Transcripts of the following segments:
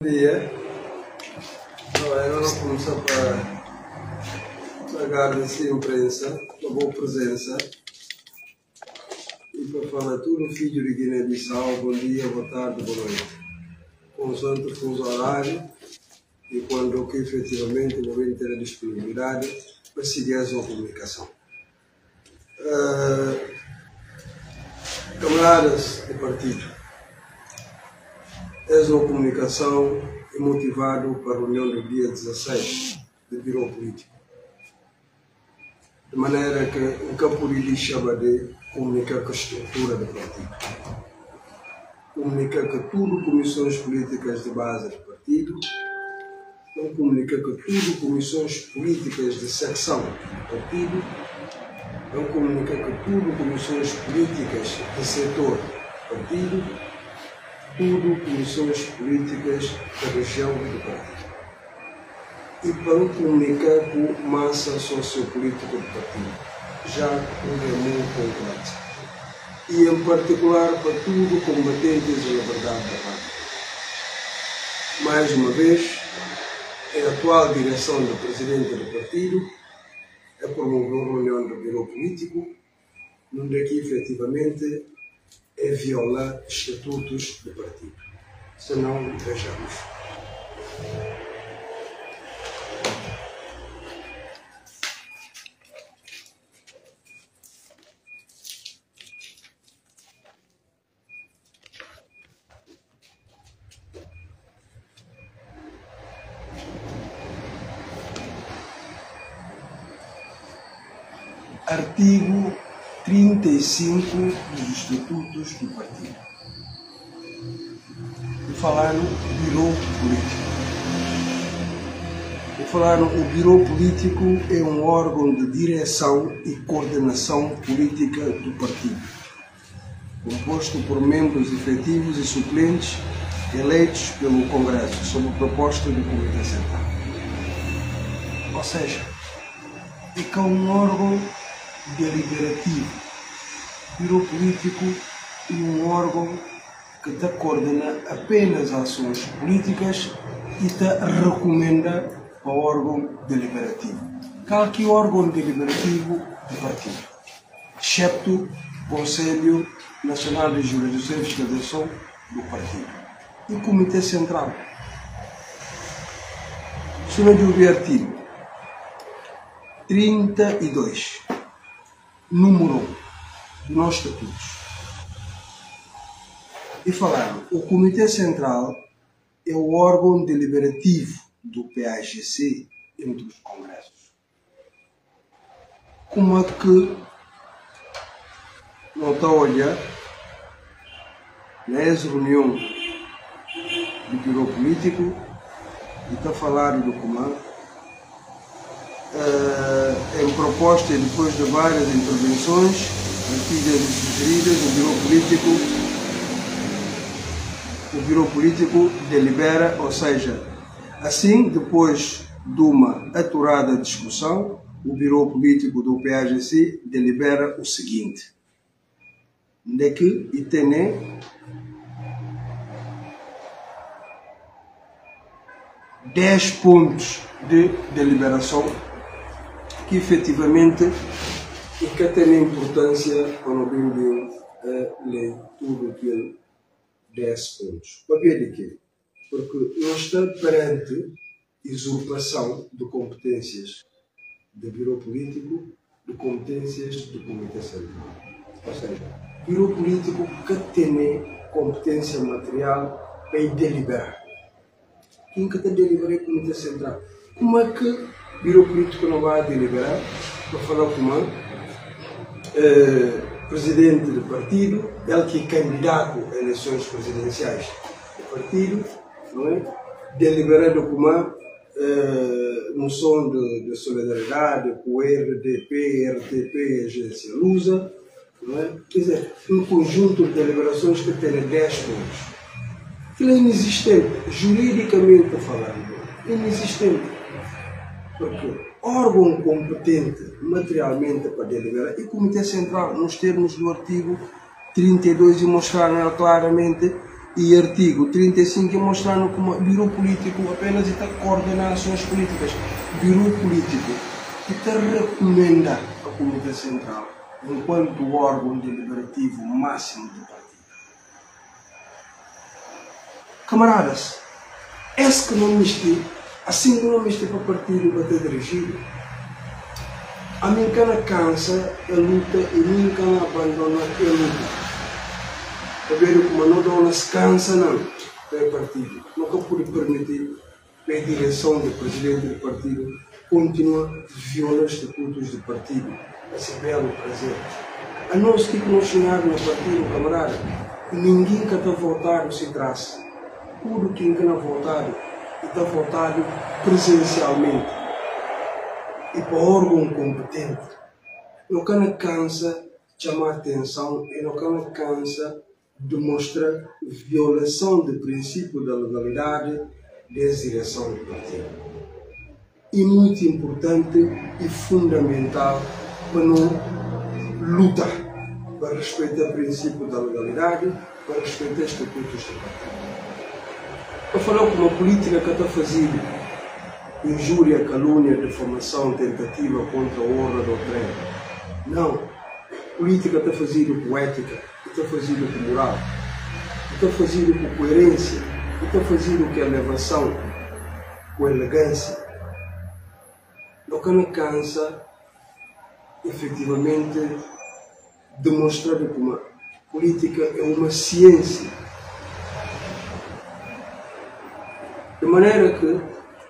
Bom dia. Agora começar para agradecer a imprensa, a boa presença e para falar tudo filho de Guiné-Bissau. Bom dia, boa tarde, boa noite. Consoante o fuso horário e quando que efetivamente vou ter a disponibilidade para seguir a sua comunicação. Camaradas de partido, essa comunicação é motivado para a reunião do dia 16 do Biro Político. De maneira que o campo de chama de comunicar com a estrutura do partido. Comunicar com tudo comissões políticas de base do partido. Não comunicar com tudo comissões políticas de secção do partido. Não comunicar com tudo comissões políticas de setor do partido. Tudo comissões políticas da região do partido. E para comunicar com massa sociopolítica do partido, já tudo é muito complexo. E em particular para tudo combatentes da liberdade da pátria. Mais uma vez, a atual direção do presidente do partido é promover uma reunião do Biro Político, onde aqui efetivamente é violar estatutos do partido. Se não, vejamos. Artigo 35 dos Estatutos do Partido. E falar no Biro Político. E falar no Biro Político é um órgão de direção e coordenação política do partido, composto por membros efetivos e suplentes eleitos pelo Congresso, sob proposta do Comitê Central. Ou seja, é que é um órgão deliberativo. O Biro Político é um órgão que te coordena apenas ações políticas e te recomenda ao órgão deliberativo. Qualquer órgão deliberativo do partido, excepto o Conselho Nacional de Jurisdição e Fiscalização do partido e o Comitê Central. Segundo o artigo 32, número 1 dos nossos estatutos. E falaram, o Comitê Central é o órgão deliberativo do PAGC entre os congressos. Como é que não está a olhar nessa reunião do Biro Político e está a falar do comando em proposta e depois de várias intervenções antigas e sugeridas, o Biro Político delibera, ou seja, assim, depois de uma aturada discussão, o Biro Político do PAGC delibera o seguinte: de que tem 10 pontos de deliberação que efetivamente e que tem importância quando vem a ler tudo aquilo 10 pontos. Para ver de quê? Porque nós estamos perante usurpação de competências do Biro Político, de competências do Comitê Central. Ou seja, o Biro Político que tem competência material para deliberar. Quem que está deliberando é o Comitê Central. Como é que o Biro Político não vai deliberar para falar com o presidente do partido, ele que é candidato a eleições presidenciais do partido, não é? Deliberando com uma moção de solidariedade com o RDP, RTP e Agência Lusa, não é? Quer dizer, um conjunto de deliberações que tem 10 pontos. Aquilo é inexistente, juridicamente falando, inexistente. Porque órgão competente materialmente para deliberar e o Comitê Central, nos termos do artigo 32, e mostraram claramente E artigo 35 mostrando como o Biro Político apenas está coordenar ações políticas. Biro Político está recomenda a Comitê Central enquanto órgão deliberativo máximo do partido. Camaradas, esse que não me assim que não me para o partido para ter dirigido, a mim não cansa a luta e nunca abandona a luta. Ver como não dá descansa não para o partido. Nunca pude permitir que a direção do presidente do partido continue a violar os estatutos do partido. Esse belo prazer. A nós que nos chegaram no partido, camarada, ninguém que está votado se traz. Tudo quem está votado está votado presencialmente e para órgão competente. Não cansa de chamar atenção e não cansa demonstra violação do princípio da legalidade da direção do partido. E muito importante e fundamental para não lutar para respeitar o princípio da legalidade, para respeitar os estatutos do partido. Eu falo com uma política que está fazendo injúria, calúnia, difamação, tentativa contra a honra do trem. Não. A política está fazendo com ética, está fazendo com moral, está fazendo com coerência, está fazendo com elevação, com elegância. Não cansa, efetivamente, demonstrar que uma política é uma ciência. De maneira que,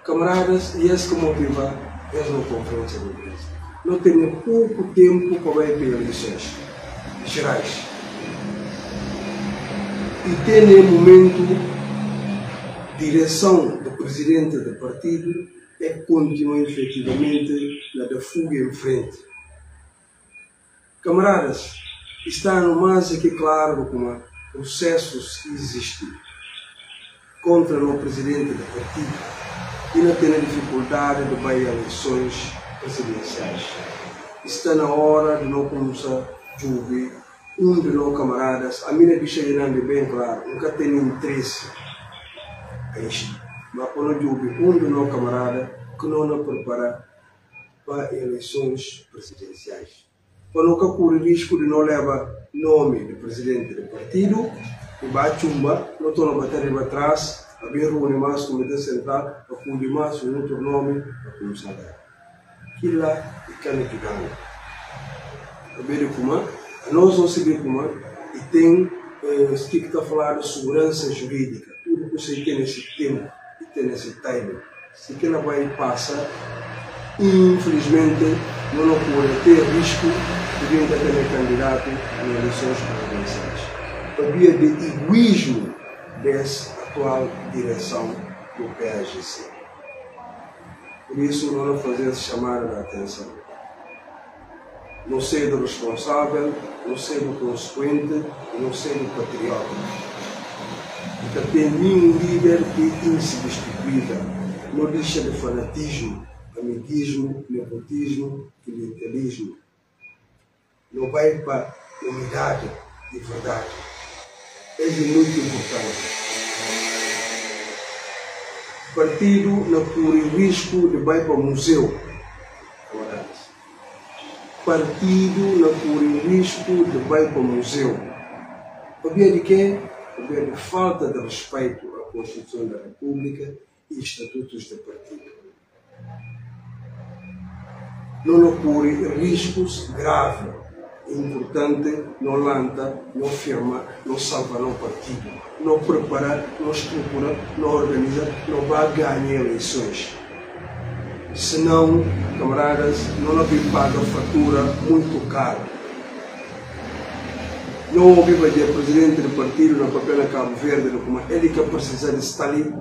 camaradas, e esse que motiva, eles não conferência de imprensa. Não tenho pouco tempo para ir para eleições gerais. E tem no momento direção do presidente do partido é continuar efetivamente na da fuga em frente. Camaradas, está no mais aqui claro como processos que existem contra o presidente do partido e não tem a dificuldade de ir a eleições presidenciais. Está na hora de não começar a ouvir de nós camaradas, a minha bicha grande bem claro, nunca tem interesse a isto. Mas quando eu ouvir de nós camaradas que não nos prepara para eleições presidenciais. Para nunca correr risco de não levar nome do presidente do partido, e vai chumba, não estou na bateria para trás, a ver o mais o Comitê Central, a cuidar mais um outro nome, a começar a dar. Aquilo lá é cana que ganha. A ver como nós não sabemos como e tem que está falando de segurança jurídica, tudo que você tem nesse tempo e tem nesse time. Se que ela vai passar, infelizmente, não pode ter risco de vir a ter candidato em eleições presidenciais. Havia de egoísmo dessa atual direção do PAGC. Por isso, não fazer chamar a atenção. Não ser do responsável, não ser do consequente, não ser do patriota. Porque tem nenhum líder que é insubstituível. Não deixa de fanatismo, amiguismo, nepotismo, clientelismo. Não vai para a unidade e verdade. É muito importante. O partido não corre risco de ir para o museu. Partido não corre risco de ir para o museu. Por via de quê? Por via de falta de respeito à Constituição da República e estatutos do partido. Não corre riscos graves. Importante, não lanta, não firma, não salva o partido, não prepara, não estrutura, não organiza, não vai ganhar eleições. Senão, camaradas, não havia paga fatura muito cara. Não havia o presidente do partido na papel Cabo Verde, como ele que precisa de estar ali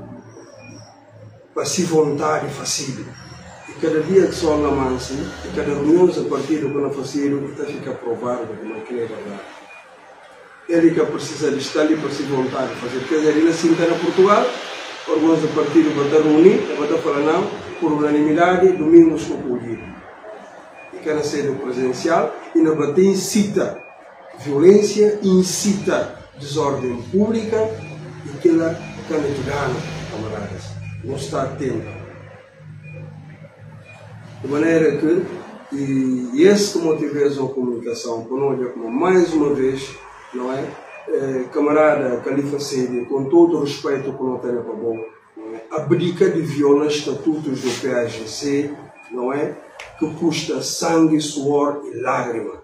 para se vontade fácil. E cada dia que só mansa, e cada reunião do partido que não faziam, está fica provado que não quer verdade. Ele que precisa de estar ali para se vontade fazer. Quer dizer, ele assim está na Portugal, órgãos do partido vão estar reunir, vão estar falando não, por unanimidade, domingos com o colhido. E cada sede presencial, e não vai ter incita violência, incita desordem pública, e que ela canetudana, camaradas, não está atento. De maneira que, e esse motivos a comunicação, por nós, como mais uma vez, não é? Camarada Califa Sede, com todo o respeito que não tem para bom, não é? Abdica de violar estatutos do PAGC, não é? Que custa sangue, suor e lágrima,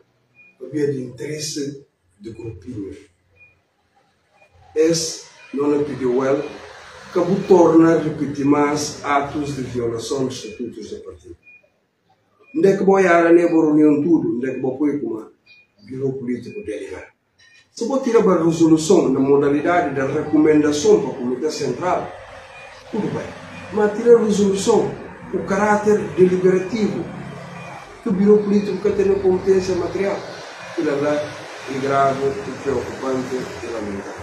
para de interesse de grupinho. Esse não é pediu ele, que torna a repetir mais atos de violação dos estatutos do partido. Onde é que vou ir a reunião tudo? Onde é que vou pôr como biro político delegado? Se vou tirar a resolução na modalidade da recomendação para o Comitê Central, tudo bem. Mas tirar a resolução, o caráter deliberativo, que o biro político que tem competência material, aquilo é grave, preocupante e lamentável.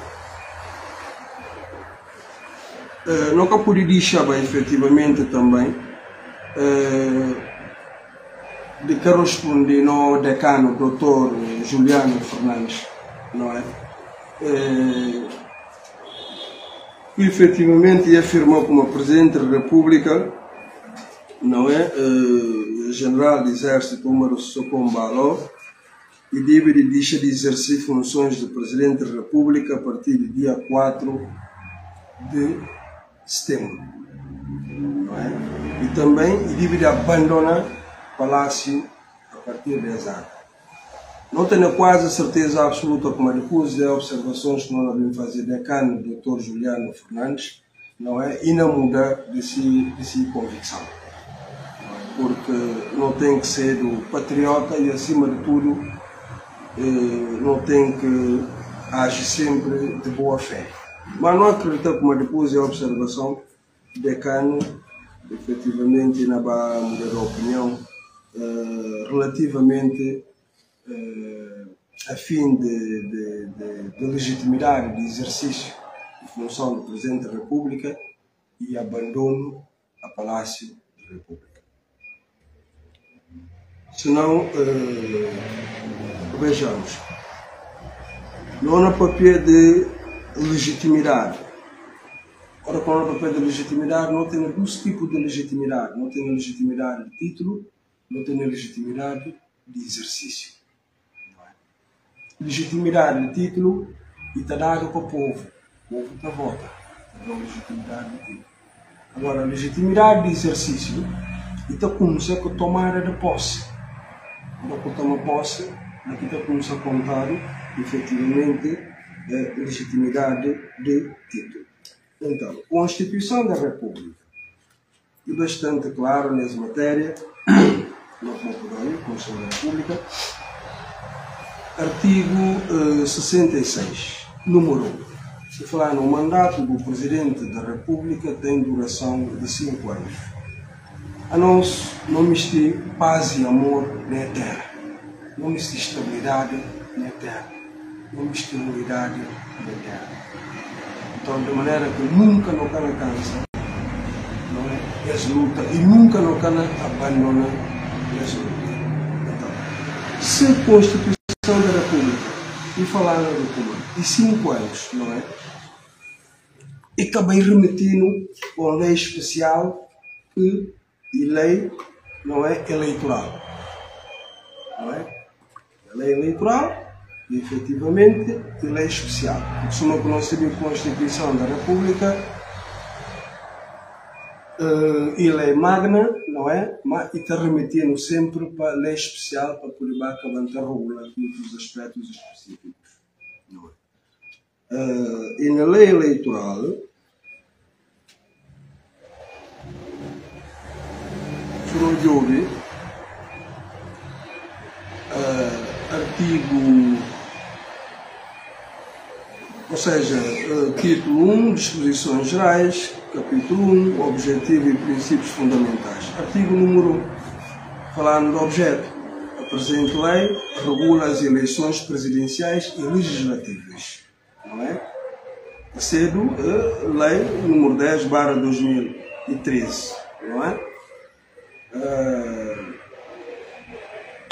Nunca pude deixar efetivamente também de corresponder no decano, Dr. Juliano Fernandes, não é? Que efetivamente afirmou como Presidente da República, não é? General do Exército Umaru Sokombalo, e deve deixar de exercer funções de Presidente da República a partir do dia 4 de setembro, não é? E também deve abandonar o Palácio a partir de exato. Não tenho quase certeza absoluta, como depois de observações que nós devemos fazer decano Dr. Juliano Fernandes, não é? E não mudar de si convicção, não é? Porque não tem que ser do patriota e, acima de tudo, não tem que agir sempre de boa fé. Mas não acredito, como depois de observação, decano, efetivamente, não vai mudar de opinião relativamente a fim de legitimidade de exercício de função do Presidente da República e abandono a Palácio da República. Senão, vejamos, não há papel de legitimidade. Ora, quando há papel de legitimidade, não tem dois tipos de legitimidade. Não tem legitimidade de título, não tem legitimidade de exercício. Legitimidade de título e está dado para o povo. O povo está vota. Não legitimidade de título. Agora, a legitimidade de exercício está começa com a tomada de posse. Quando toma posse, aqui está começa a contar efetivamente a legitimidade de título. Então, a Constituição da República é bastante claro nessa matéria, não vou por aí, Constituição da República. Artigo 66, número 1. Se falar no mandato do Presidente da República tem duração de 5 anos. A nós não existe paz e amor na terra. Não existe estabilidade na terra. Não existe unidade na terra. Então, de maneira que nunca não can cansa, não é? Essa luta e nunca não can abandona essa luta. Então, se a Constituição da República e falar na República e 5 anos, não é? E acabei remetendo a uma lei especial e lei, não é, eleitoral. Não é? A lei eleitoral e, efetivamente, a lei especial. Porque se não conhecer a Constituição da República e lei magna, não é? Mas está remetendo sempre para a lei especial para poder acabar regular os aspectos específicos. Não é? E na lei eleitoral, se houve artigo, ou seja, título 1, disposições gerais, capítulo 1, objetivo e princípios fundamentais. Artigo número 1, falando do objeto, a presente lei regula as eleições presidenciais e legislativas, não é? Cedo, lei número 10/2013, não é?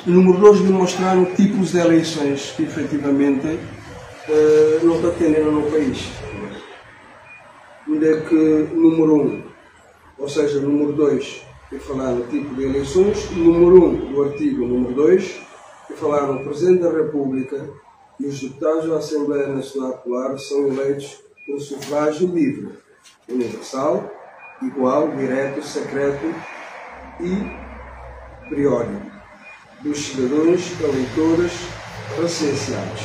Número 2, demonstrando tipos de eleições que efetivamente não está tendo no país. onde é que número 1, ou seja, número 2, que falar no tipo de eleições, número 1 do artigo número 2, que falar no Presidente da República e os deputados da Assembleia Nacional Popular são eleitos por sufrágio livre, universal, igual, direto, secreto e periódico dos cidadãos eleitores recenseados.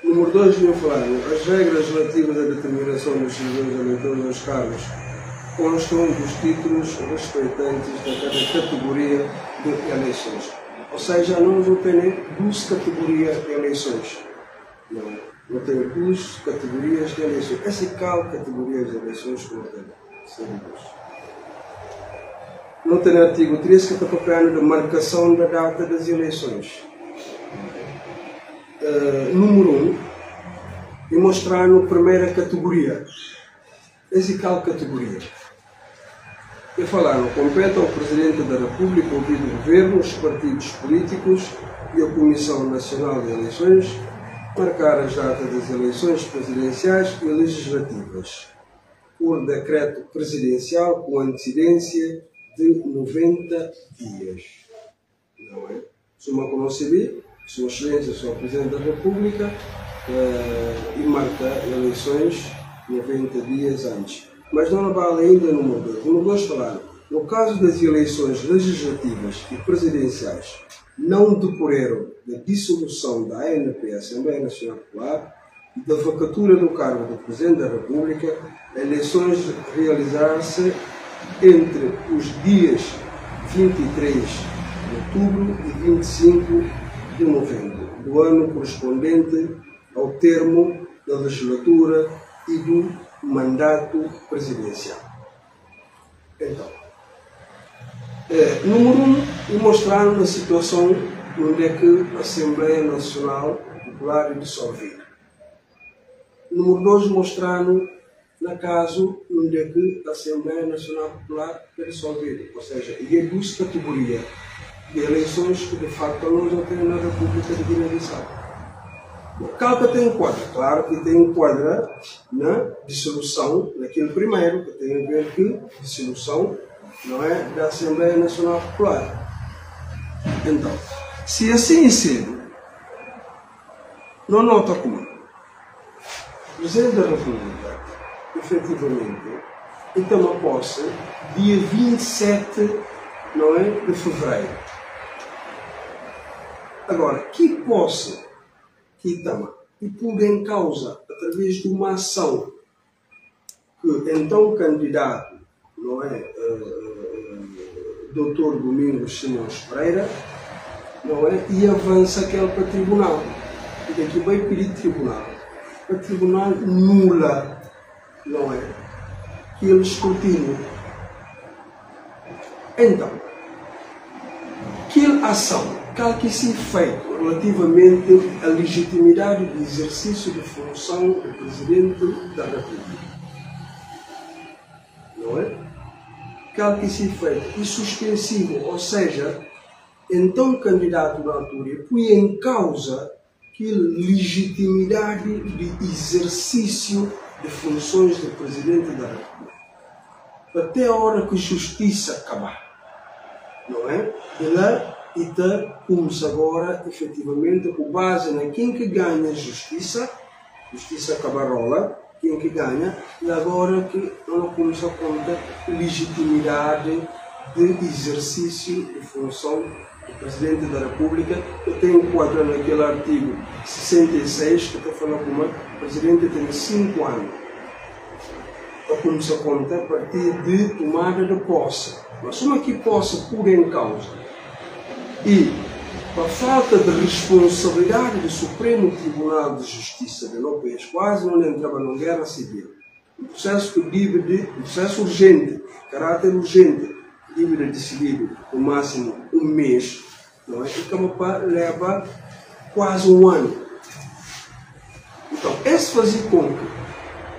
Número 2, vinha falar, as regras relativas à determinação dos cidadãos eleitores aos cargos constam dos títulos respeitantes de cada categoria de eleições. Ou seja, nós não temos 12 categorias de eleições. Não temos 12 categorias de eleições. Essa é qual categoria de eleições que não tem? Não tem artigo 13 que está preparando a marcação da data das eleições. Número 1, e mostrar na primeira categoria. Essa é qual categoria? E falaram, compete ao Presidente da República, ouvido o Governo, os partidos políticos e a Comissão Nacional de Eleições, marcar as datas das eleições presidenciais e legislativas, por decreto presidencial com antecedência de 90 dias. Não é? Suma como se vê, Sua Excelência, Sr. Presidente da República, e marca eleições 90 dias antes. Mas não vale ainda no número 2. No número 2 falaram, no caso das eleições legislativas e presidenciais não decorreram da dissolução da ANP, Assembleia Nacional Popular, e da vacatura do cargo do Presidente da República, eleições realizar-se entre os dias 23 de outubro e 25 de novembro do ano correspondente ao termo da legislatura e do mandato presidencial. Então, número 1, mostraram a situação onde é que a Assembleia Nacional Popular é dissolvida. Número 2, mostraram na caso onde é que a Assembleia Nacional Popular é dissolvida. Ou seja, e é 12 categorias de eleições que de facto nós não temos na República de Guiné-Bissau. Claro que tem enquadra, claro que tem enquadra na dissolução daquele primeiro, que tem a ver com dissolução, não é, da Assembleia Nacional Popular. Então, se assim cedo, não nota como o Presidente da República, efetivamente, e toma posse dia 27, não é, de fevereiro. Agora, que posse que toma e pôr em causa, através de uma ação que então o candidato, não é, Dr. Domingos Simões Pereira, não é, e avança aquele para o tribunal. E daqui vai pedir tribunal. O tribunal nula, não é, aquele escrutínio. Então, aquela ação que se feito relativamente à legitimidade do exercício de função do Presidente da República. Não é? Que se feito e suspensivo, ou seja, então o candidato da altura põe em causa aquela legitimidade de exercício de funções do Presidente da República. Até a hora que a justiça acabar. Não é? E lá e começa agora, efetivamente, com base em quem que ganha a justiça acabarola, quem que ganha, e agora que não começa a conta legitimidade de exercício de função do Presidente da República, que tem enquadrado naquele artigo 66, que está falando como o Presidente tem 5 anos. Então começa a conta a partir de tomada de posse. Mas uma que possa pôr em causa e a falta de responsabilidade do Supremo Tribunal de Justiça de nosso país, quase não entrava numa guerra civil. Um processo que deve processo urgente, caráter urgente, deve decidir no máximo um mês, não é? E que leva quase um ano. Então, esse fazia com que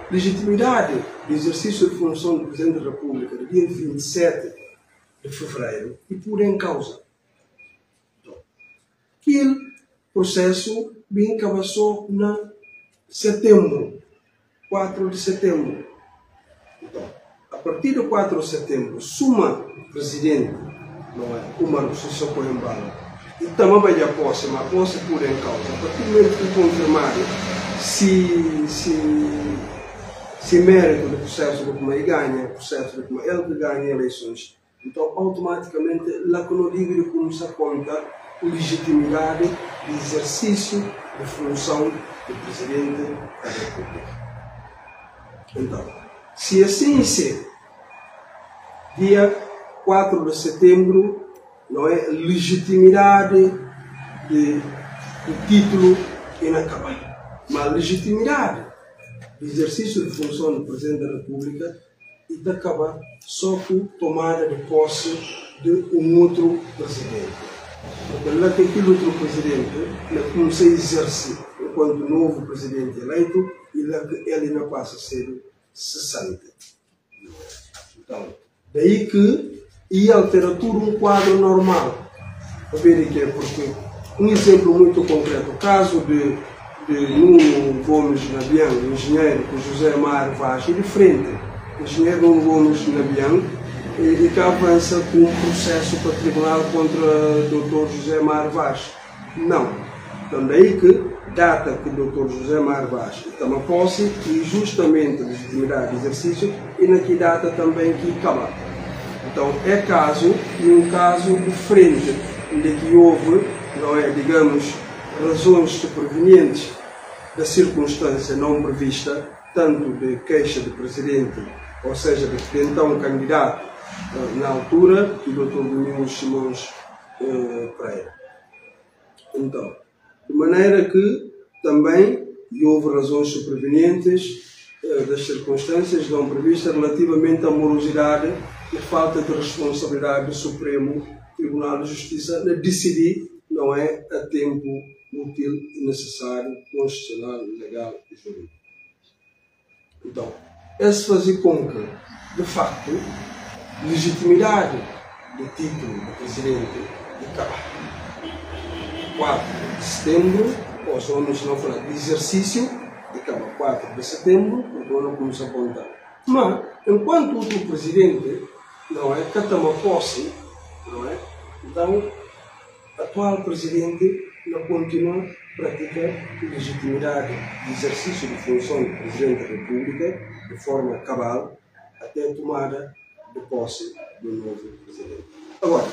legitimidade do exercício de função do Presidente da República no dia 27 de fevereiro e pôr em causa. Aquele processo bem cabeçou na setembro, 4 de setembro. Então, a partir de 4 de setembro, suma presidente, não é? O Marcos Sissoko Embalo, e também vai a posse, mas a posse pura em causa. A partir do momento que confirmar se mérito do processo de como ele ganha, processo de como ele ganha eleições, então automaticamente lá que não digo de como se conta legitimidade de exercício de função do Presidente da República. Então, se assim ser, dia 4 de setembro, não é legitimidade do título inacabado, mas legitimidade do exercício de função do Presidente da República e de acabar só com tomada de posse de um outro Presidente. Porque lá tem aquele outro Presidente, ele começa a exercer enquanto novo Presidente eleito e lá ele não passa a ser cessante. Então, daí que ia alterar tudo um quadro normal. A ver que é porque um exemplo muito concreto, o caso de Nuno Gomes Nabian, engenheiro com José Mar Vaz, é diferente. O engenheiro Nuno Gomes Nabian e que avança com um processo para o tribunal contra o Dr. José Mar Vaz. Não. Então daí que data que o Dr. José Mar Vaz toma posse e justamente a legitimidade de exercício e na que data também que acaba. Então é caso, e um caso diferente, onde que houve, não é, digamos, razões supervenientes da circunstância não prevista, tanto de queixa do Presidente, ou seja, de então candidato na altura, o Dr. Domingos Simões Pereira. Então, de maneira que também houve razões supervenientes das circunstâncias não previstas relativamente à morosidade e falta de responsabilidade do Supremo Tribunal de Justiça de decidir, não é, a tempo útil e necessário, constitucional, legal e jurídico. Então, esse fazia com que, de facto, legitimidade do título do Presidente de acabar. 4 de setembro, ou se não falar de exercício, acaba 4 de setembro, porque não começa a contar. Mas, enquanto outro Presidente, não é, que toma posse, não é, então, o atual Presidente não continua a praticar legitimidade de exercício de função do Presidente da República de forma cabal até a tomada de posse do novo Presidente. Agora,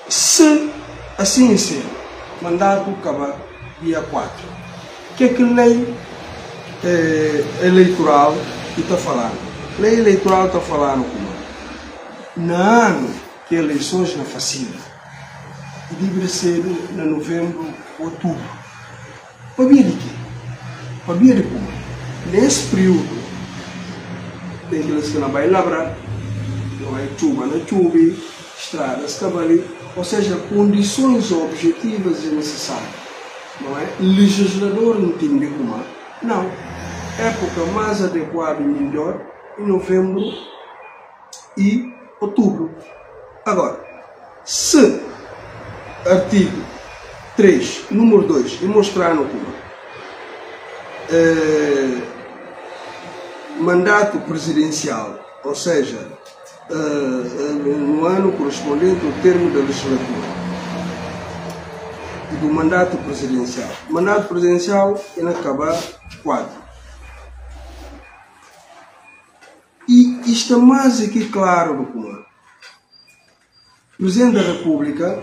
se assim ser, mandato acabar dia 4, o que é que a lei eleitoral está falando? A lei eleitoral está falando como? No ano que eleições na facilidade, e deve ser em novembro, outubro. Para ver de quê? Para ver de como? Nesse período, tem que eles que não vai labrar, não é chuva na chuva, estradas cavali, ou seja, condições objetivas e necessárias. Não é? O legislador entende como? Não. Época mais adequada e melhor em novembro e outubro. Agora, se artigo 3, número 2, e mostrar no como mandato presidencial, ou seja, no ano correspondente ao termo da legislatura e do mandato presidencial. O mandato presidencial é acabar 4. E isto é mais aqui claro do comando. O Presidente da República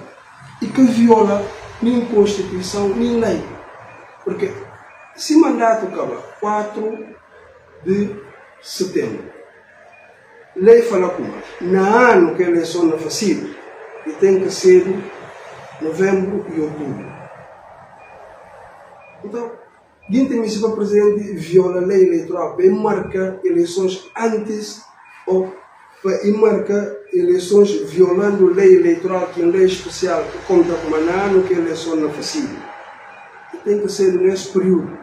e que viola nem Constituição nem lei. Porque se mandato acaba 4 de setembro, lei fala como? No ano que a eleição não faz e tem que ser novembro e outubro. Então, dentro do Presidente viola a lei eleitoral para marcar eleições antes ou para marcar eleições violando a lei eleitoral, que é uma lei especial que conta como no ano que a eleição não faz. E tem que ser nesse período.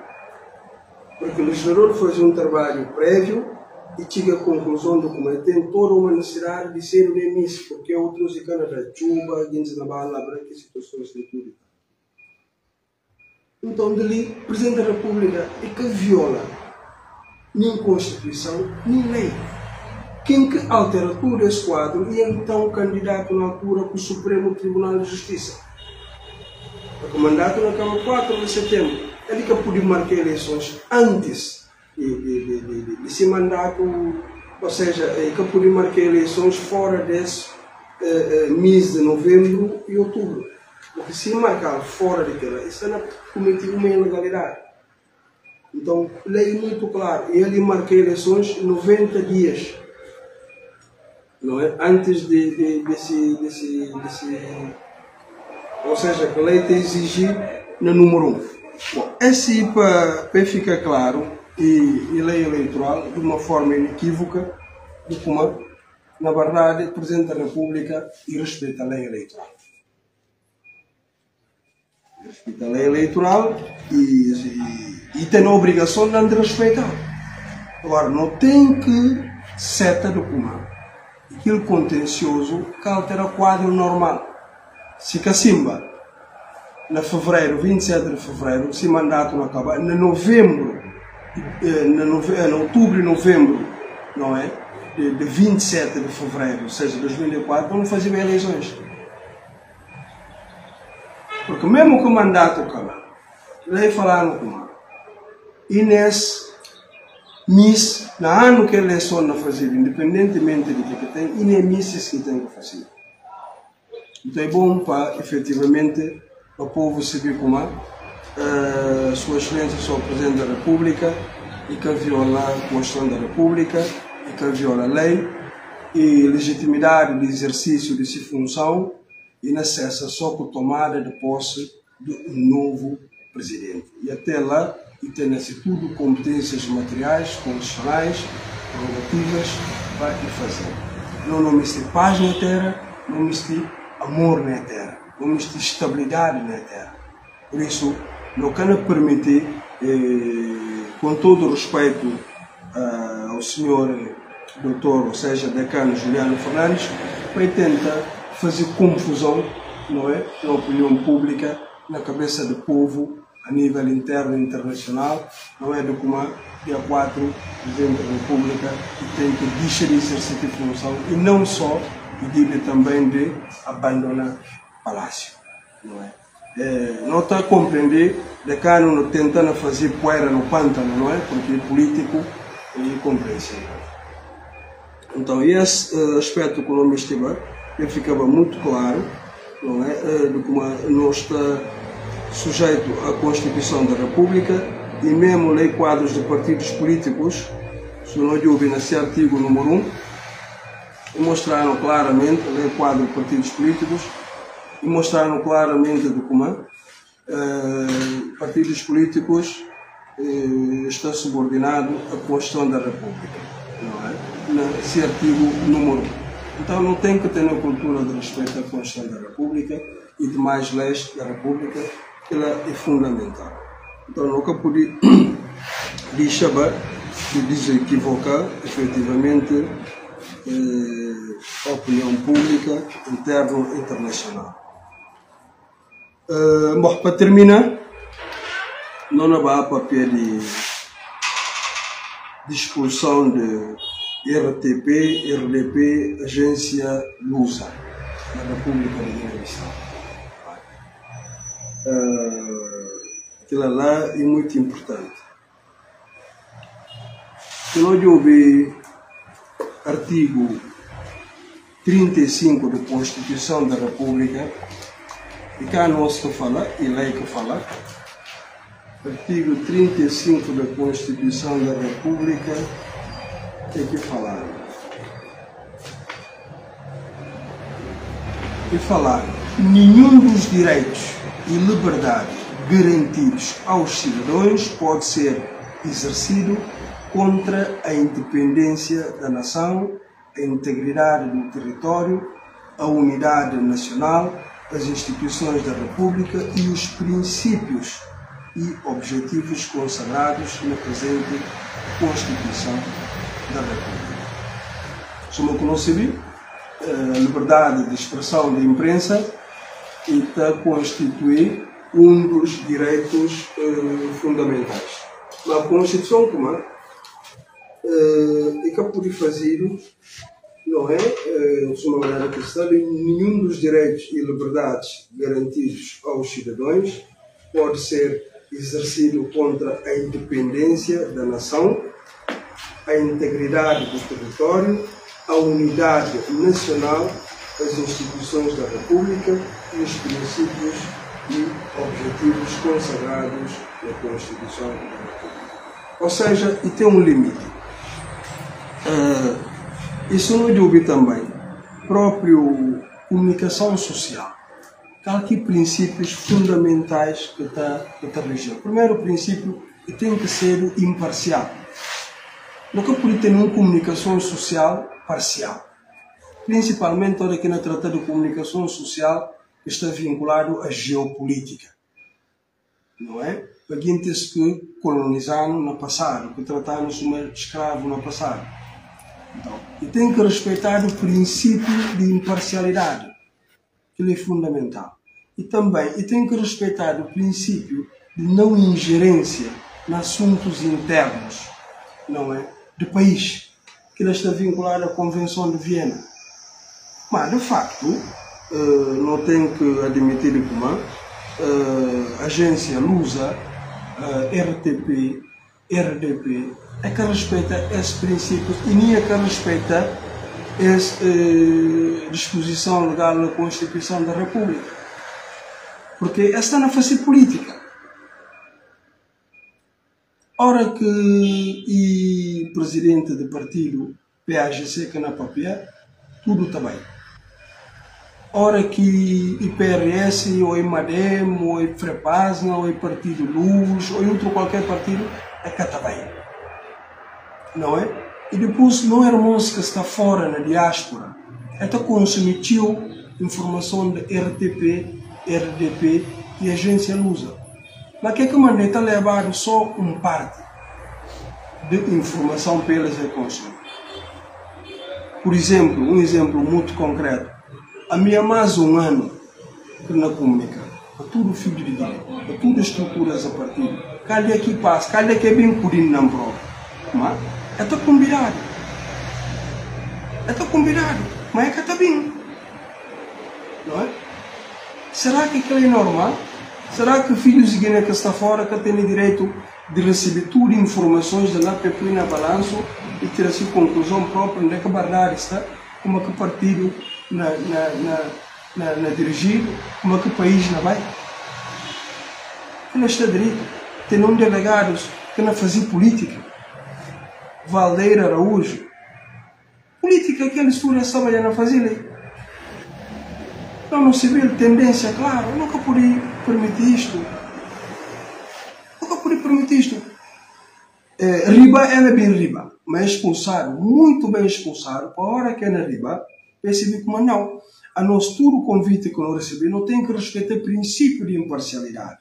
Porque o legislador faz um trabalho prévio e chega à conclusão do que tem toda uma necessidade de ser no início, porque outros ficam da chuva, gente na bala, branca e situações de tudo. Então, dali, o Presidente da República é que viola nem Constituição, nem lei. Quem que altera todo esse quadro e então candidato na altura para o Supremo Tribunal de Justiça. O mandato na Câmara 4 de setembro. Ele que pode marcar eleições antes desse mandato, ou seja, ele que pode marcar eleições fora desse mês de novembro e outubro. Porque se marcar fora daquela, isso é cometer uma ilegalidade. Então, lei muito clara. Ele marca eleições 90 dias. Não é? Antes desse ou seja, que a lei te exigir no número 1. Bom, esse para ficar claro, e lei eleitoral, de uma forma inequívoca, de como, na verdade, o Presidente da República respeita a lei eleitoral. Respeita a lei eleitoral e tem a obrigação de respeitar. Agora, não tem que seta do comando. Aquilo contencioso que altera o quadro normal. Se Cacimba, na fevereiro, 27 de fevereiro, se mandato não acaba, em novembro, em outubro e novembro, não é? De 27 de fevereiro, ou seja, 2004, não fazia eleições. Porque mesmo que o mandato acaba, lei falaram com e nesse mês, no ano que a eleição não fazia, independentemente do que tem, e nem meses que tem que fazer. Então é bom para, efetivamente, o povo saber como Sua Excelência, Sr. Presidente da República, e que viola a Constituição da República, e que viola a lei, e legitimidade de exercício de sua função, e necessa só com tomada de posse do novo Presidente. E até lá, e tem-se tudo competências materiais, constitucionais, prerrogativas para fazer. Não me se paz na terra, não me se amor na terra, não me se estabilidade na terra. Por isso, não quero permitir, com todo o respeito ao senhor doutor, ou seja, decano Juliano Fernandes, para tentar fazer confusão, não é, na opinião pública, na cabeça do povo, a nível interno e internacional, não é, do como dia 4, o Presidente da República tem que deixar de exercer a função e não só, e digo também de abandonar o palácio, não é? Não está a compreender de cá não tentando fazer poeira no pântano, não é? Porque é político e compreensível. Então, esse aspecto que não me estive, ficava muito claro, não é? De como não está sujeito à Constituição da República e mesmo lei quadros de partidos políticos, se não houve nesse artigo número 1, e mostraram claramente, lei quadro de partidos políticos, e mostraram claramente de como partidos políticos está subordinado à Constituição da República, não é? Nesse artigo número 1. Então não tem que ter a cultura de respeito à Constituição da República e demais leis da República, que ela é fundamental. Então nunca pude deixar de desequivocar efetivamente a opinião pública interna e internacional. Bom, para terminar, não há papel de expulsão de RTP, RDP, Agência Lusa, da República da Guiné-Bissau. Aquilo lá é muito importante. Se nós houve artigo 35 da Constituição da República, e cá nós que fala, e lei que fala, artigo 35 da Constituição da República, tem que falar. E falar, nenhum dos direitos e liberdades garantidos aos cidadãos pode ser exercido contra a independência da nação, a integridade do território, a unidade nacional, as instituições da República e os princípios e objetivos consagrados na presente Constituição da República. Como conheci, a liberdade de expressão da imprensa está constituída um dos direitos fundamentais. Na Constituição, como é que pode fazer, não é, de uma maneira que está, nenhum dos direitos e liberdades garantidos aos cidadãos pode ser exercido contra a independência da nação, a integridade do território, a unidade nacional, as instituições da República e os princípios e objetivos consagrados na Constituição da República. Ou seja, e tem um limite. Isso não dúvida também. Próprio comunicação social. Há aqui princípios fundamentais que está regindo. O primeiro princípio é que tem que ser imparcial. Nunca pode ter uma comunicação social parcial. Principalmente hora que na trata de comunicação social que está vinculado à geopolítica. Não é? Paguintes que colonizaram no passado, que trataram como escravo no passado. Então, e tem que respeitar o princípio de imparcialidade, que é fundamental. E também tem que respeitar o princípio de não ingerência em assuntos internos, não é? Do país, que ele está vinculado à Convenção de Viena. Mas, de facto, não tem que admitir que a agência Lusa, RTP, RDP, é que respeita esses princípios e nem é que respeita essa disposição legal na Constituição da República. Porque esta não faz política. Ora que o presidente do partido PAGC que na papel, tudo está bem. Ora que o PRS, ou o MADEM, ou o FREPASNA, ou o Partido Luz, ou outro qualquer partido, é que está bem. Não é? E depois, não é irmãos que está fora na diáspora, até consumiu informação de RTP, RDP e agência Lusa. Mas que maneira está levado só uma parte de informação para eles consumir. Por exemplo, um exemplo muito concreto. A minha mais um ano que não comunica, a tudo filho de Deus, a tudo estruturas a partir. Cada que passa, cada que é bem purinho na prova. Mas é tão combinado. É tão combinado. Mas é que está bem. Não é? Será que aquilo é normal? Será que filhos de Guiné que está fora que têm direito de receber tudo informações de lá para pôr na balança e tirar a conclusão própria onde é que a verdade está, como é que o partido na dirigido, como é que o país não vai? Que não está direito. Tem um delegados que não fazia política. Valdeira Araújo. Política que eles estudam essa não fazia. Não se vê tendência, claro. Eu nunca podia permitir isto. Nunca podia permitir isto. Riba é bem riba, mas expulsado, muito bem expulsado. Para a hora que é na riba, percebi como não. A nós tudo o convite que eu recebi não tem que respeitar o princípio de imparcialidade.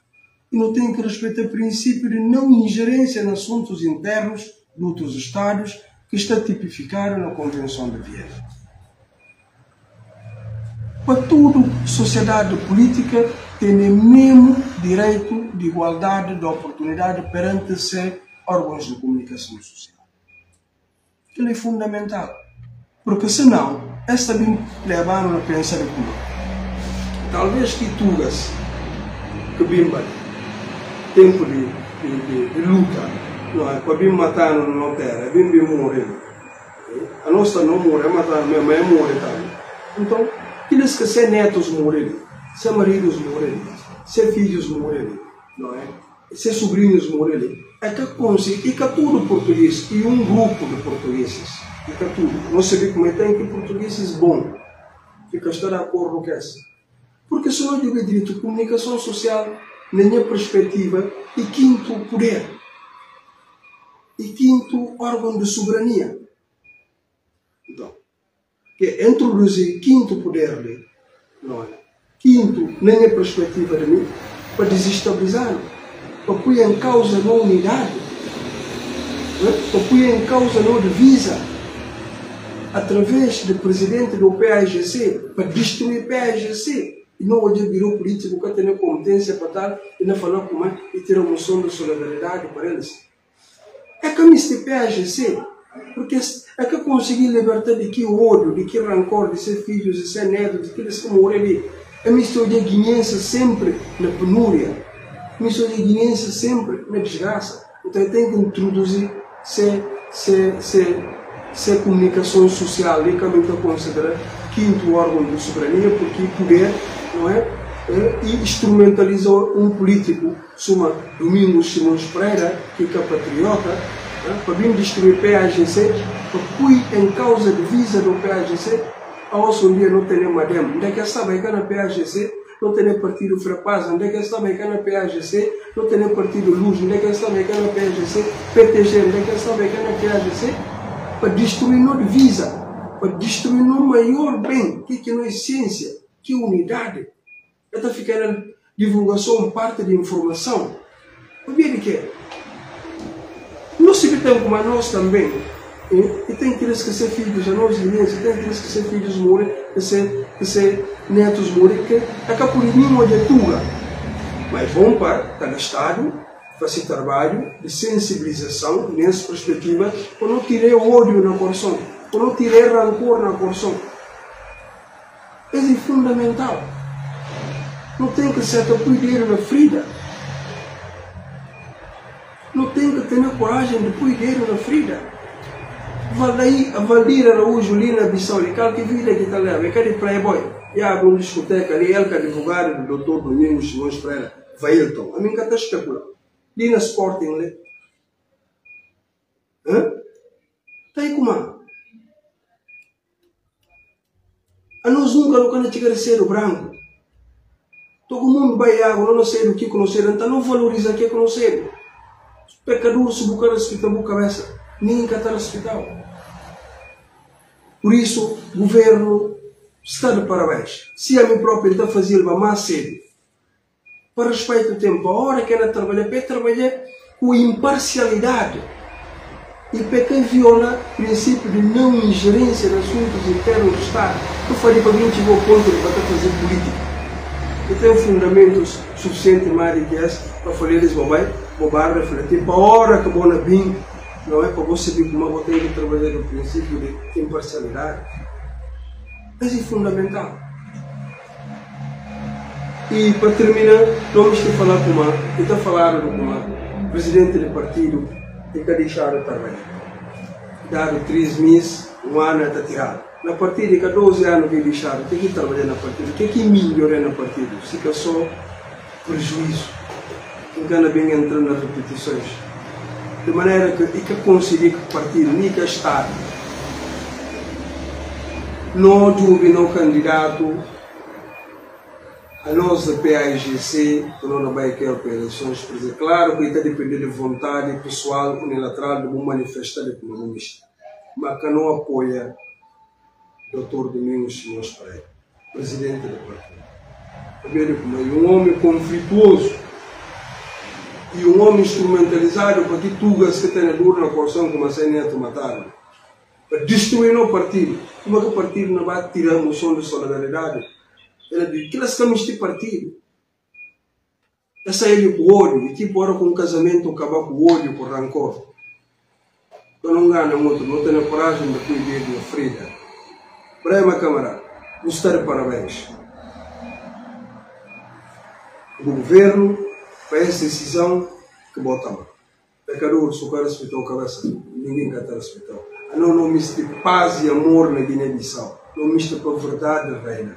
E não tem que respeitar o princípio de não ingerência em assuntos internos de outros Estados que está tipificado na Convenção de Viena. Para tudo, sociedade política tem o mesmo direito de igualdade de oportunidade perante ser órgãos de comunicação social. Aquilo é fundamental. Porque senão, esta bem levaram a pensar como. Talvez que tugas, que bimba, tempo de luta, não é? Para bem matar na terra, bem morrer. A nossa não morre, matar minha mãe morre também. Então, aqueles que são netos morrerem, se maridos morrerem, se filhos morrerem, não é? Se sobrinhos morrerem, é que consegue, e que tudo português, e um grupo de portugueses, e que tudo, não sei como é que portugueses bom, fica estar de acordo com essa. Porque se não tiver direito de comunicação social, na minha perspectiva, e quinto poder, e quinto órgão de soberania. Então, que é introduzir quinto poder, não é? Quinto, na minha perspectiva de mim, para desestabilizar, para pôr em causa a unidade, para pôr em causa a divisa, através do presidente do PAGC, para destruir o PAGC, E não hoje virou político que tem competência para tal e não falar com mais e ter uma moção de solidariedade para eles. É que me este PAGC, porque é que conseguir libertar de que ódio, de que rancor, de ser filhos, de ser netos, de que eles que morrem ali. É misto de guineense sempre na penúria, misto de guineense sempre na desgraça. Então eu tenho que introduzir se comunicação social e também estou considerando quinto órgão de soberania, porque poder, não é? E instrumentalizou um político, suma Domingos Simões Pereira, que é patriota, para vir destruir o PAGC, para pôr em causa de visa do PAGC, a um dia não tem madem. Onde é que está na PAGC? Não tem partido Frapaz. Onde é que está na PAGC? Não tem partido Luz. Onde é que está na PAGC? PTG. Onde é que está na PAGC? Para destruir não visa, para destruir não maior bem, que não é ciência, que unidade. Está ficando divulgação, parte de informação. O que é? Não se tem como a nós também. E tem que esquecer filhos, a nós guineenses, tem que esquecer filhos morrer, que ser netos morrer, que é que por mim de tuga. Mas bom para cada Estado fazer trabalho de sensibilização nessa perspectiva, para não tirar ódio na coração, para não tirar rancor na coração. É fundamental. Não tem que ser cuidar na ferida. Não tem que ter coragem de cuidar na ferida. Valdaí, a Valdir Araújo, Lina Bissau, e que vida que está lá, que é de Playboy. E há uma discoteca ali, ele que é advogado do Dr. Domingos Simões Pereira, Vailton. A mim que está especulando. Lina Sporting, né? Está aí como é? A nós nunca não quando chegar a ser o branco. Todo mundo vai água, não sei do que conhecer, então não valoriza o que conhecer. Os pecadores se buscar hospital na cabeça, ninguém quer estar no hospital. Por isso, o governo está de parabéns. Se a mim próprio está fazendo mais cedo, para respeito ao tempo, a hora que ela trabalha, para trabalhar com imparcialidade e para quem viola o princípio de não ingerência nos assuntos internos do Estado. Eu falei para mim, chegou ao ponto de para fazer política. Eu tenho fundamentos suficientes mais que esse para falar eles bobar, refletir para a hora que vou na BIM, não é para você ver como eu tenho que trabalhar no princípio de imparcialidade. Isso é fundamental. E para terminar, vamos te falar com uma, eu estou falando com uma presidente do partido que quer deixar de trabalhar. Dado 3 meses, um ano está tirado. Na partida, que há 12 anos que deixaram, tem que trabalhar na partida. O que é que melhorar na partida? Fica só prejuízo. Engana bem entrando nas repetições. De maneira que conseguir que o partido, nem que o Estado, não dúvida no candidato, a nossa PAGC, que não vai querer para eleições, por exemplo, claro que está a depender de vontade pessoal unilateral de um manifestar economista, mas que não apoia Dr. Domingos Simões Pereira, presidente do partido. Um homem conflituoso e um homem instrumentalizado para que tugas que tem duro na coração como a Neto mataram, para destruir o partido. Como é que o partido não vai tirar a moção de solidariedade? Ele diz, que nós estamos de partido. Essa é ele com ódio, e tipo agora com um casamento acabar com ódio, com rancor. Eu não ganho muito, não tenho coragem de cuidar de uma ferida. Para minha camarada, gostar de parabéns. O governo faz essa decisão que bota a mão. Pecador, se o cara respeitou a cabeça, ninguém quer estar respeitar. Não miste paz e amor na Guiné-Bissau. Não miste para a verdade reina.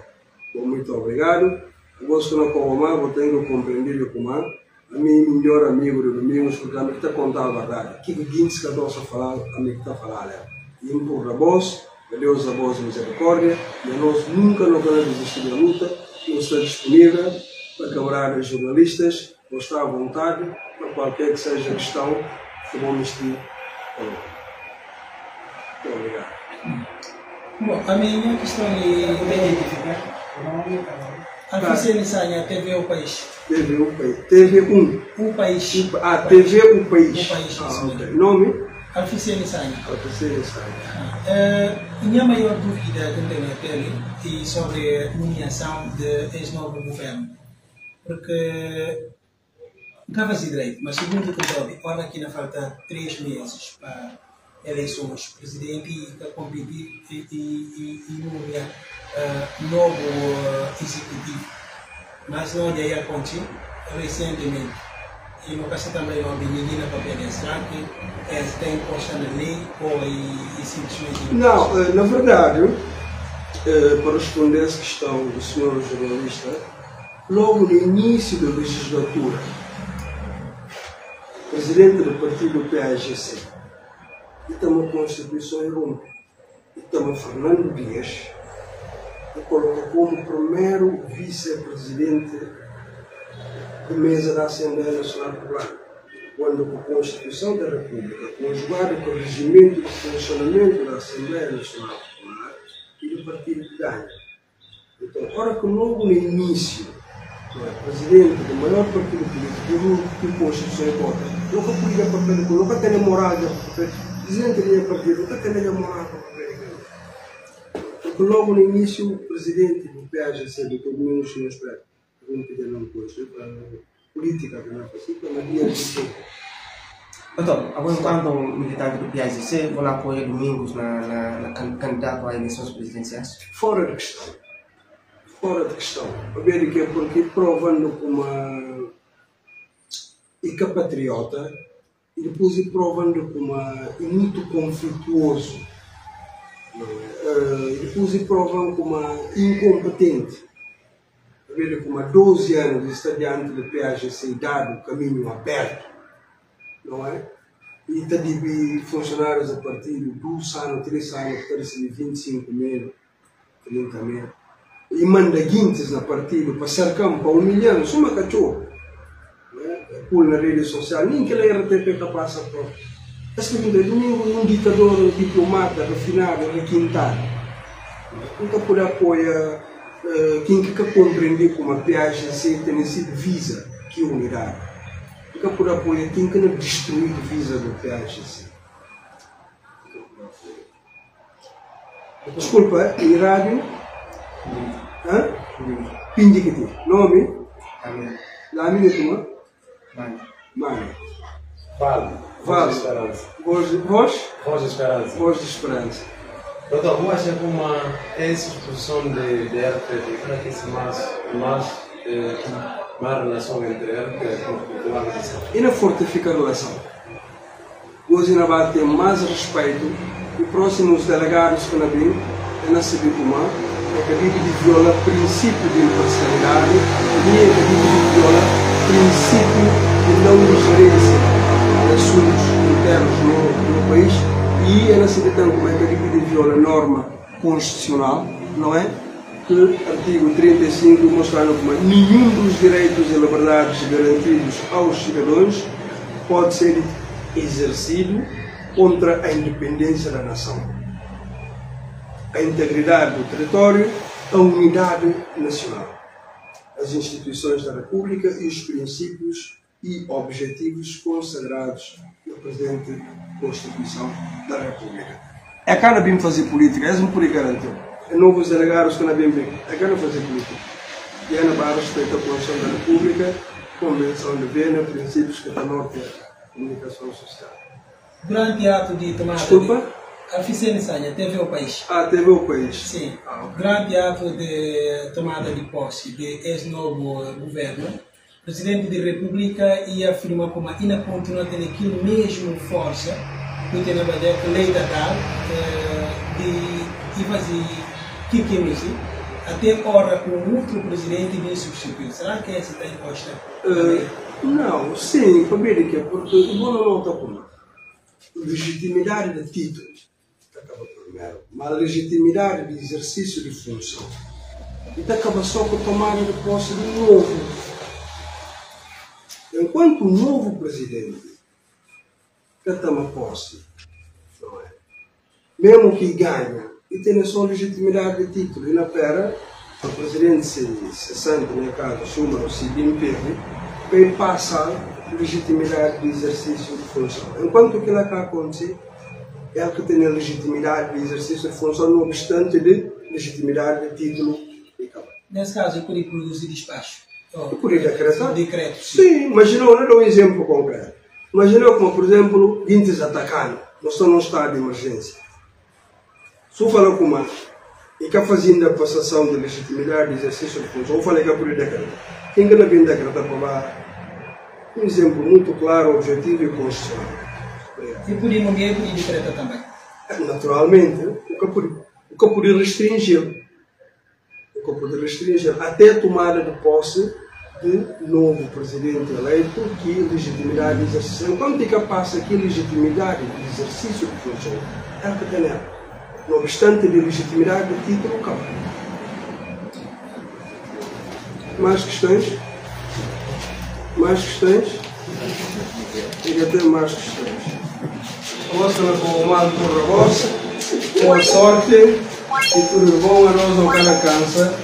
Bom, muito obrigado. Eu gosto de não comar, vou ter que compreender o comar. A minha melhor amigo do Domingos, porque a mim está contando a verdade. Que guintes que eu estou falando, a mim está falando. E empurra a voz. Deus a voz de misericórdia, e nós nunca não vamos desistir da luta. Eu estou disponível para camaradas jornalistas, vou estar à vontade para qualquer que seja a questão que vamos ter. Muito obrigado. Bom, a minha questão é identificar. A oficialização TV O País. TV O País. TV1. O País. TV O País. O País. Okay. Nome? Alficene Sanha. Alficene Sanha. Minha maior dúvida que tenho até é sobre a nomeação de ex-novo governo. Porque não faz direito, mas segundo o que eu vi, agora aqui ainda falta 3 meses para eleições presidente e competir e nomear novo executivo. Mas não é acontecido recentemente. E no caso também não há ninguém na papel. Será que está imposta na lei ou simplesmente... Não, na verdade, para responder essa questão do senhor jornalista, logo no início da legislatura, o presidente do partido PAGC, e também a Constituição rompe, e também Fernando Dias, e coloca como primeiro vice-presidente da mesa da Assembleia Nacional Popular, quando a Constituição da República, conjugada com o regimento de funcionamento da Assembleia Nacional Popular e do partido que ganha. Então, ora que logo no início, o presidente do maior partido político, que Constituição é contra, nunca podia papel, nunca tem moral de papel, dizendo que ele é partido, nunca tem moral de papel. Porque logo no início, o presidente do PAGC, do Domingos Senhor Espera, vamos pedir uma coisa, para a política que não é possível, mas dia de tempo. Então, agora enquanto militante do PAGC, vou lá apoiar Domingos na candidato a eleições presidenciais? Fora de questão. Fora de questão. A ver que é porque provando como é patriota e depois provando como é muito conflituoso. E depois provando como incompetente. A ver como há 12 anos está diante do PAGC dado o caminho aberto, não é? E está de funcionários a partir de 2 anos, 3 anos, para receber 25 mil, 30 mil. E manda guintes na partido para cercar para 1 milhão, só uma cachorro. Pula na rede social, nem que ele RTP capaz de pôr. Esse que vem domingo um ditador, diplomata, refinado, requintado. Nunca pode apoiar quem que compreender como a PAGC tem sido visa que unidade. Nunca pode apoiar quem que não destruiu a visa do PAGC. Desculpa, em rádio? Pinji que tem. Nome? Lami de tuma? Mano. Voz de Esperança. Voz de Esperança. Voz de Esperança. Doutor, como acha que essa exposição de RTP, para que se mais relação entre RTP e cultura? E na fortifica a relação. Hoje na vai ter mais respeito e próximos delegados que não vêm, é na Sibicumã, é que de viola princípio de imparcialidade e é que viola princípio de não ingerência de assuntos internos no país e é na Sibicumã como é que viola norma constitucional, não é? Que o artigo 35 mostrando como nenhum dos direitos e liberdades garantidos aos cidadãos pode ser exercido contra a independência da nação, a integridade do território, a unidade nacional, as instituições da República e os princípios e objetivos consagrados na presente Constituição da República. É que não vim fazer política, é um por garantir. É novos delegados que não vêm bem, é que não fazer política. E é para respeitar a Constituição da República, Convenção de Viena, princípios que está norte a comunicação social. Durante o ato de tomada... Desculpa? Alficene Sanha, teve o país. Teve o país. Sim. Durante o ato de tomada de posse de ex-novo governo, o Presidente da República ia afirmar como ainda continua a ter aquilo mesmo força que tem na verdade a lei da tal de fazer que até hora com outro presidente de substituir. Será que essa está imposta? Não, sim, família, porque o bom não está com legitimidade de título, acaba primeiro, mas a legitimidade de exercício de função. E acaba só com a tomada de posse de novo. Enquanto o novo presidente que toma posse, não é? Mesmo que ganha, e tem a sua legitimidade de título, e na pera, o presidente se sente, no caso, assuma o seguinte, vai passar legitimidade de exercício de função. Enquanto que ela está a acontecer, é que tem a legitimidade de exercício de função, não obstante de legitimidade de título e cabal. Nesse caso, eu poderia produzir despacho. Eu poderia decretar? Decreto. Sim, imagina, eu dou um exemplo concreto. Imagina como, por exemplo, Guintes atacando, nós estamos num estado de emergência. Se eu falar com uma e que fazendo a passação de legitimidade de exercício de função, eu falei que eu poderia decretar. Quem que não vem decretar para um exemplo muito claro, objetivo e constitucional. E podia nomear e podia decretar também. Naturalmente, o que poderia restringir. Até a tomada de posse de novo presidente eleito, que legitimidade de exercício. Enquanto fica passa aqui legitimidade de exercício de função, é o que tem ela. No obstante de legitimidade de título, acaba. Mais questões? Mais questões? Diga até mais questões. Vossa com o mal por a vossa, boa sorte e tudo bom, a nós não cansa.